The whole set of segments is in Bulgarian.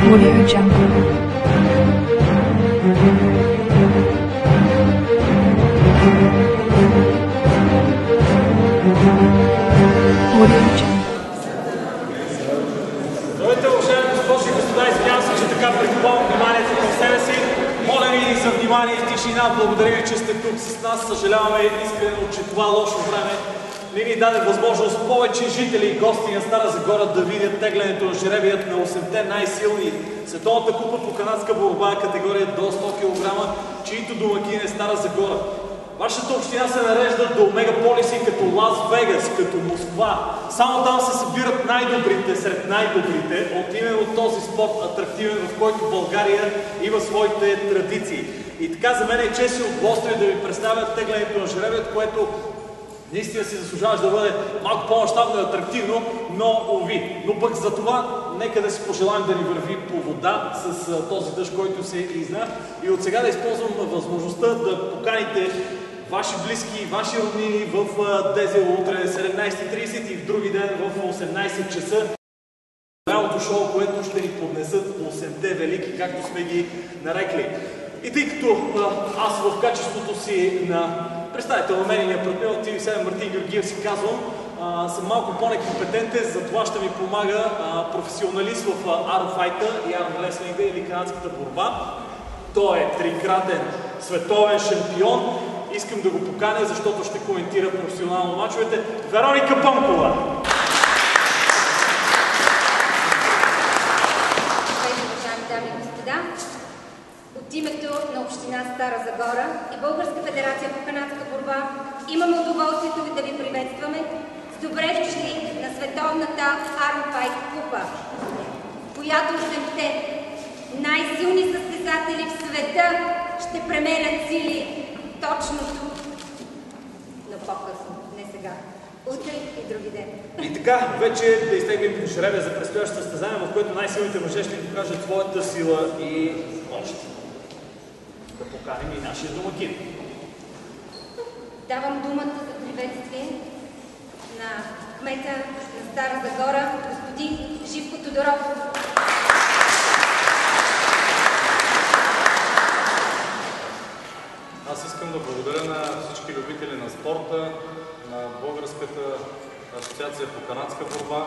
Audio Jungle. Audio Jungle. Здравейте, уважаеми госпожи и господа, извинявам се, че така прикупавам вниманието към себе си. Моля ви за внимание и тишина. Благодаря ви, че сте тук с нас. Съжаляваме искрено, че това лошо време не ни даде възможност повече жители и гости на Стара Загора да видят теглянето на жребият на 8-те най-силни. Световната купа по канадска борба категория до 100 кг, чието домакин е Стара Загора. Вашата община се нарежда до мегаполиси като Лас Вегас, като Москва. Само там се събират най-добрите сред най-добрите от именно този спорт атрактивен, в който България има своите традиции. И така за мен е чест и удоволствие да ви представя теглянето на жребият, което наистина си заслужаваш да бъде малко по-мащабно и атрактивно, но уви. Но пък за това нека да си пожелаем да ни върви по вода с този дъжд, който се изна. И от сега да използвам възможността да поканите ваши близки, ваши роднини в Дезело утре 17:30 и в други ден в 18 часа. Голямото шоу, което ще ни поднесат 8-те велики, както сме ги нарекли. И тъй като аз в качеството си на представител на медийния партньор TV7 Мартин Георгиев си казвам, съм малко по-некомпетентен, затова ще ми помага професионалист в армфайта и армрестлинга или канадската борба. Той е трикратен световен шампион. Искам да го поканя, защото ще коментира професионално мачовете. Вероника Бонкова! Уважаеми дами и господа, от името на община Стара Загора и Българска федерация по канадска борба имаме удоволствието да ви приветстваме с добре дошли на световната Армфайт купа, която 8-те най-силни състезатели в света ще премерят сили точно тук, но по-късно, не сега, утре и други ден. И така, вече да изтеглим жребия за предстоящото състезание, в което най-силните мъже ще ни покажат своята сила и мощ. Да поканим и нашия домакин. Давам думата за приветствие на кмета на Стара Загора, господин Живко Тодоров. Аз искам да благодаря на всички любители на спорта, на Българската асоциация по канадска борба,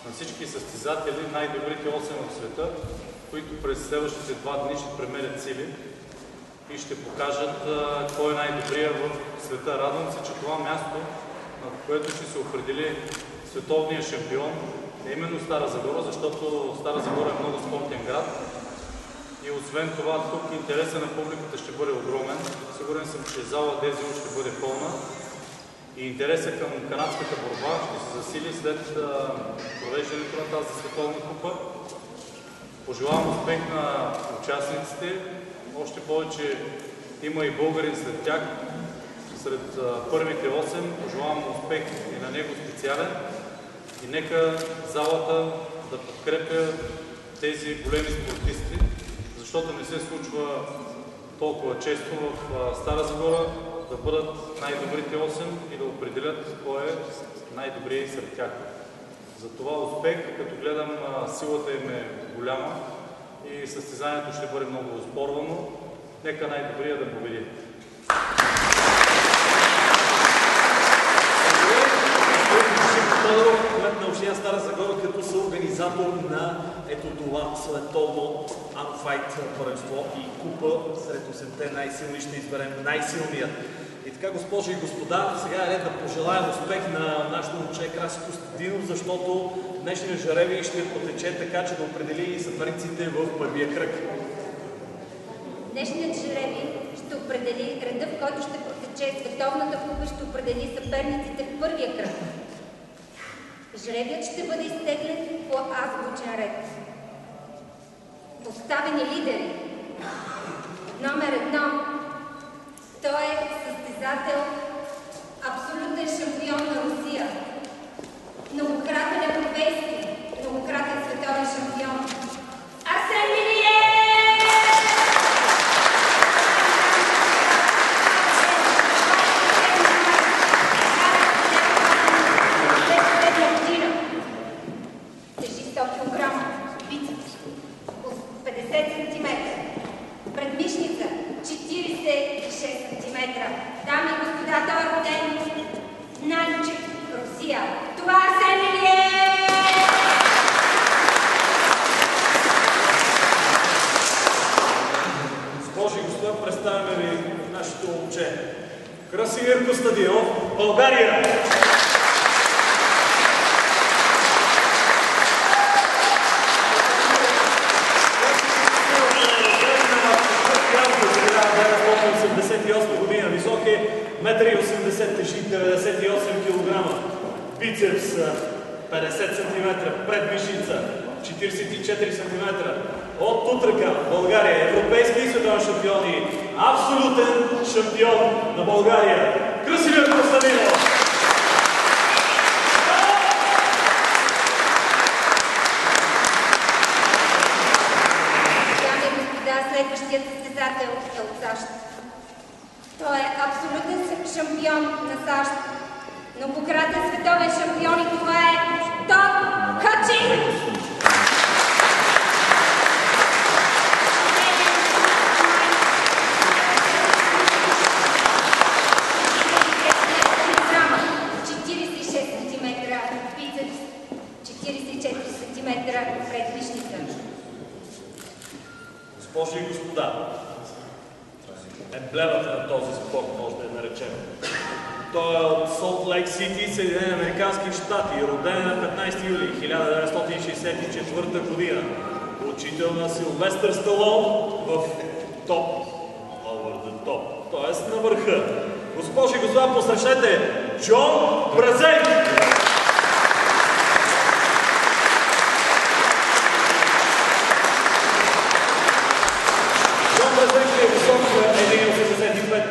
на всички състезатели, най-добрите 8 в света, които през следващите 2 дни ще премерят сили и ще покажат кой е най-добрия в света. Радвам се, че това място, на което ще се определи световния шампион, е именно Стара Загора, защото Стара Загора е много спортен град. И освен това, тук интересът на публиката ще бъде огромен. Сигурен съм, че зала Дезело ще бъде пълна. И интересът към канадската борба ще се засили след провеждането на тази световна купа. Пожелавам успех на участниците. Още повече има и българин след тях. Сред първите 8 пожелавам успех и на него специален. И нека залата да подкрепя тези големи спортисти, защото не се случва толкова често в Стара Загора да бъдат най-добрите 8 и да определят кой е най-добрият сред тях. За това успех, като гледам силата им е голяма и състезанието ще бъде много оспорвано. Нека най-добрия да победи. Кмет на община Стара Загора като съорганизатор на ето това световно Армфайт първенство и купа сред 8-те най-силни ще изберем най-силният. И така, госпожи и господа, сега е ред да пожелаем успех на нашото момче Краси Костадинов, защото днешният жребий ще протече така, че да определи съперниците в първия кръг. Днешният жребий ще определи реда, в който ще протече световната купа и ще определи съперниците в първия кръг. Жребият ще бъде изтеглен по азбучен ред. Поставени лидери. Номер 1. Той е състезател, абсолютен шампион на Русия. Многократен европейски, многократен световен шампион. Арсен Миниев! Тежи 100 кг. Бицепс. см. Предмишница 46 см. Дами и господа, той е роден Нанчев, Русия. Това Арсен Илиев! Госпожи и господа, представяме ви нашето момче. Красимир Костадинов, България! Година, висок е 1,80 м, тежи 98 кг, бицепс 50 см, предмишница 44 см. От Тутракан, България, европейски и световен шампион и абсолютен шампион на България, Красимир Костадинов! Дами и господа, следващият състезател е от САЩ. Той е абсолютен шампион на САЩ, многократен световен шампион и това е Том Хачин! Госпожи и господа, емблемата на този спорт може да я наречем. Той е от Солт Лейк Сити, Съединени американски щати, роден на 15 юли 1964 година. Учител на Силвестър Сталон в топ, over the top, т.е. на върха. Госпожи и господа, посрещнете Джон Бразейк!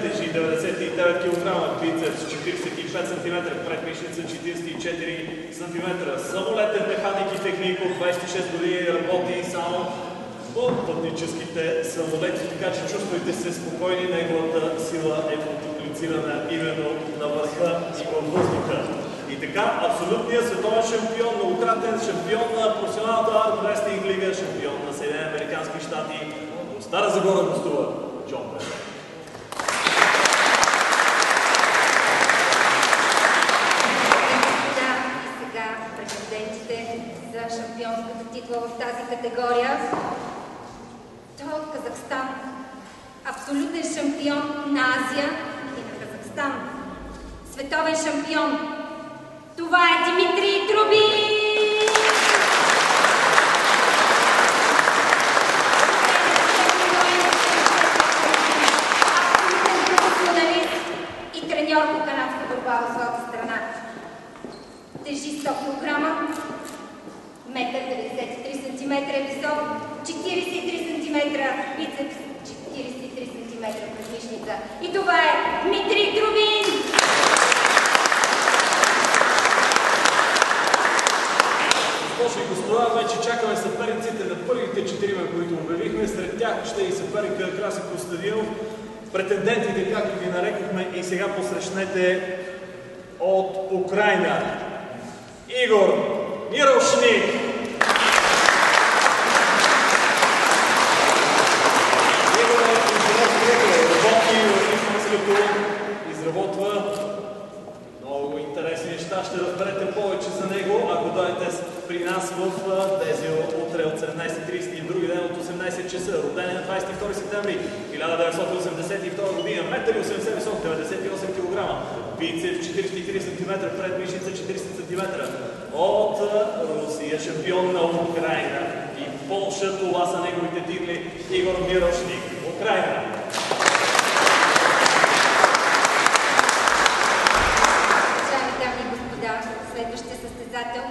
Тежи 99 кг, бицепс 45 см, предмишница 44 см. Самолетен механик и техник от 26 години работи само по пътническите самолети, така че чувствайте се спокойни, неговата сила е мултиплицирана именно на върха и във въздуха. И така, абсолютният световен шампион, многократен шампион на професионалната армрестлинг лига, шампион на Съединени американски щати, от Стара Загора гостува Джон Бразейк. За шампионската титла в тази категория. Той е от Казахстан. Абсолютен шампион на Азия и на Казахстан. Световен шампион. Това е Димитрий Трубин! Абсолютен професионалист и треньор по канадска борба в своята страна. Тежи 100 кг. 1,93 см е висок, 43 см бицепс, 43 см предмишница. И това е Дмитрий Трубин! Госпожи и господа, вече чакаме съперниците на първите 4, които обявихме. Сред тях ще и съперника Красимир Костадинов. Претендентите, както ги нарекохме, и сега посрещнете от Украйна. Игор Мирошник! Игор е инженер, работи в инфраструктура, изработва много интересни неща. Ще разберете повече за него, ако дойдете при нас в Дезио утре от 17:30 и други ден от 18 часа. Роден на 22 септември 1982 година, 1,80 м висок, 98 кг, бицепс 43 см, предмишница 40 см. От Русия, шампион на Украйна и Полша, това са неговите титли. Игор Мирошник, Украйна. Уважаеми дами и господа, следващия състезател,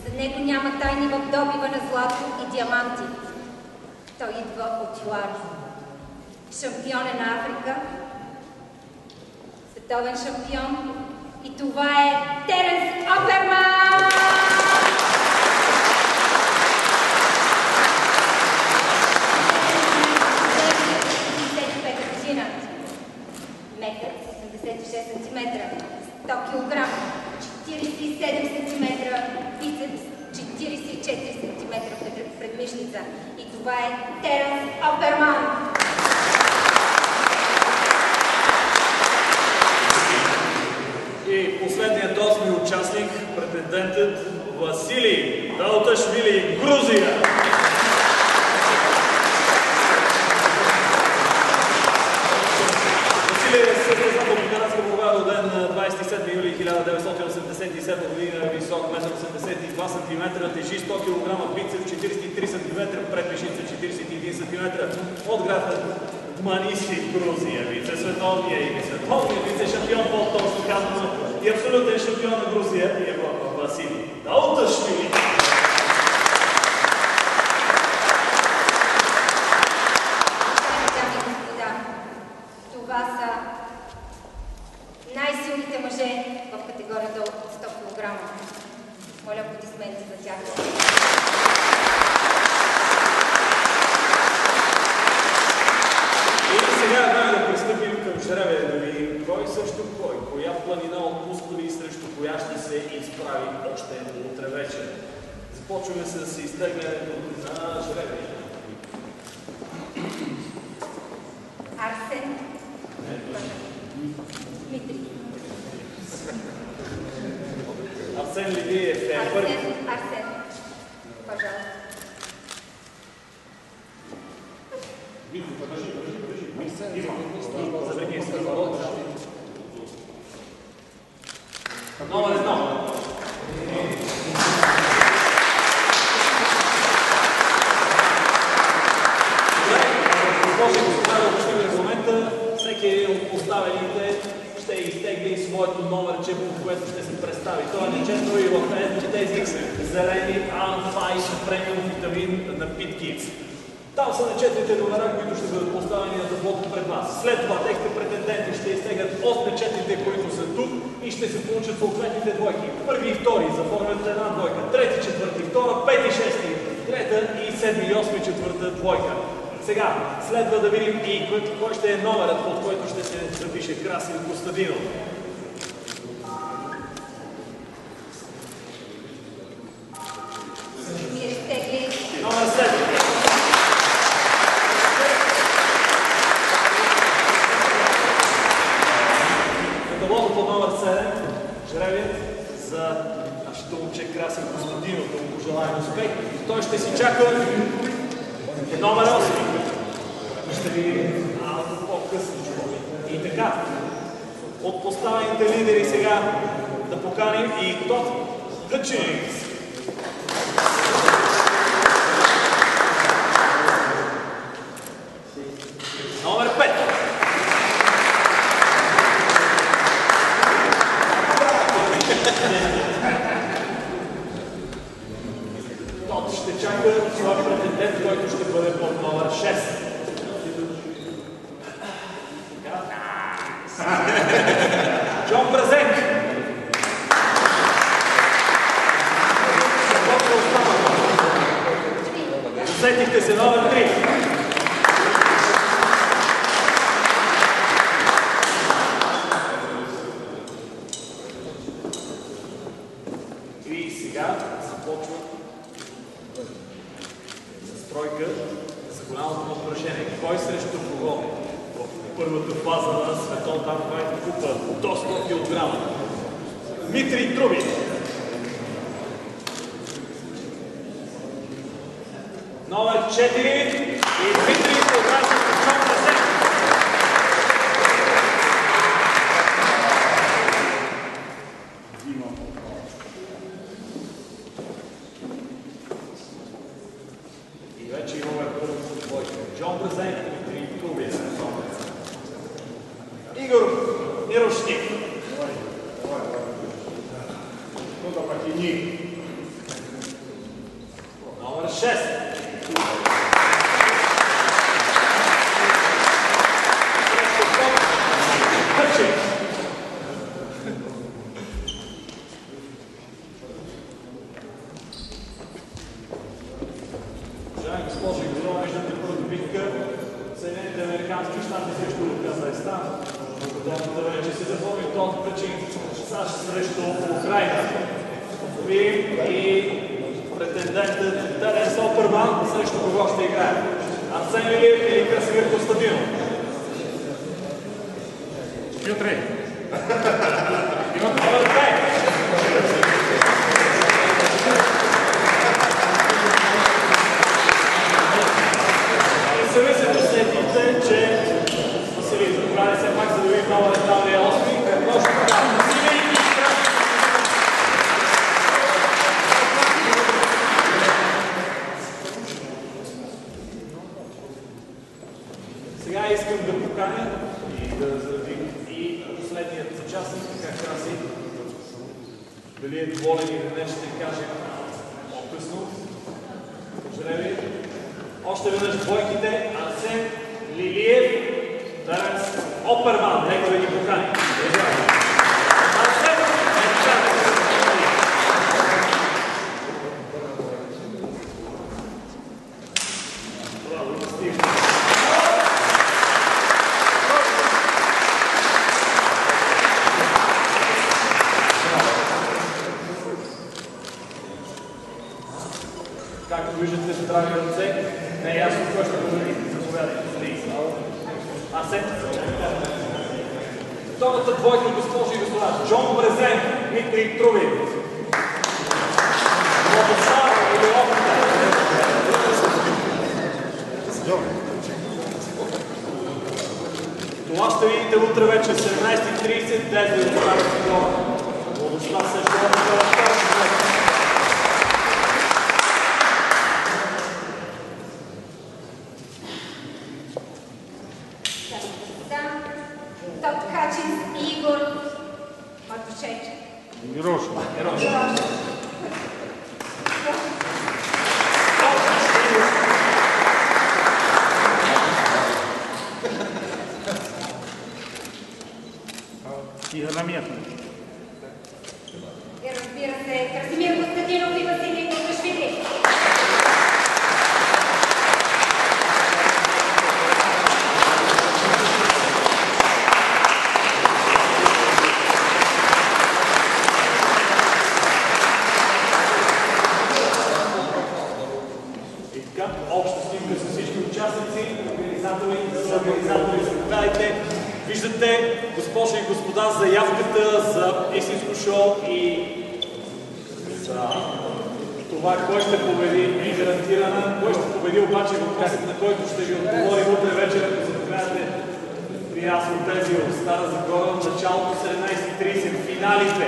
за него няма тайни в добива на злато и диаманти. Той идва от ЮАР. Шампион е на Африка, световен шампион, и това е Теренс Оперман! Метър 86 см, 100 кг, 47 см бицепс, 44 см предмишница. И това е Теренс Алперман. И последният 8-ми участник, претендентът Василий Далташвили, Грузия. Василий е състезател по канадска борба, роден на 27 юли 1987 година, висок 1,82 см, тежи 100 кг, бицеп 43 см, предпешница 41 см, от град Маниси, Грузия, вице-световния и световния вице-шампион, по-точно казано, и абсолютен шампион на Грузия и Европа, Василий Далташвили. Дами и господа, това са най-силните мъже в категорията от 100 кг. Моля аплодисменти за тях. Сега е време да пристъпим към жребия, да видим кой срещу кой, коя планина от мускули срещу коя ще се изправи още утре вечер. Започваме с изтеглянето на жребия. Арсен. Дмитрий. Арсен Левиев е първи. Арсен. Пожалуйста. Номер 1. Всеки един от поставените ще изтегли своето номерче, по което ще се представи. Това е нечесто и в тези зелени Unfight премиум витамин напитки. Там са начетните номера, които ще бъдат поставени на таблото пред вас. След това техните претенденти ще изтеглят от печетите, които са тук и ще се получат съответните двойки. Първи и втори заформят една двойка, трети, четвърти, втора, пети, шести, трета и седми и осми, четвърта двойка. Сега следва да видим и кой ще е номерът, под който ще се запише Красин Костадинов. Номер 7. Таблото под номер 7, жребият за нашето момче Красин Костадинов, да му пожелаем успех. Той ще си чака номер 8. Ще видим малко по-късно. И така, от поставените лидери сега да поканим и Тот Хъчинс. Номер 5. Тот ще чака своя претендент, който ще бъде под номер 6. Джон Брезек. Усетихте се, номер 3. И сега започва с тройка за голямото напрежение. Кой срещу кого? В първата фаза на Световната Unfight купа до 100 кг. Дмитрий Трубин. Номер 4 и Дмитрий Трубин с Джон Брезек. И вече имаме първата двойка. Джон Брезек и Дмитрий Трубин. Игор Мирошник. Номер 6. Уважаеми госпожи и господа, виждате първата битка. Съединените американски щати срещу Казахстан. Подобната вече се запомни Тот Хъчинс, САЩ срещу Украйна. И претендентът Теренс Оперман срещу кого ще играе? Арсен Лилиев или Красимир Костадинов? Пютре. Имате номер 2. И сами се досетите, че Василий Забрани все пак за да види много леталния осми. Точно така. Василий и сега искам да поканя и да заявим и последният участник, как краси. Дали е доволен или не, ще кажем по-късно. Поздрави. Още веднъж двойките Арсен Лилиев, Теренс Оперман. Нека да ги покани. Арсен, както виждате, здрави ръце, не е ясно кой ще победи. Заповядайте. Арсен. Втората двойка, госпожи и господа. Джон Брезен, Дмитрий Трубин. Владислав или Опита. Това ще видите утре вече 17:30, 10 да оставят фигура. Владислав също Опита. Тоткачин Игор Матушечек. Мирошев. Тихономет. И разбира се, Красимир Костадинов и Василий Кокашвили. Обща снимка с всички участници, организатори, заповядайте. Виждате, госпожи и господа, заявката за истинско шоу и за това кой ще победи е гарантирана. Кой ще победи обаче въпросът, на който ще ви отговори утре вечер, ако заповядате при нас от тези от Стара Загора, началото 17:30, финалите.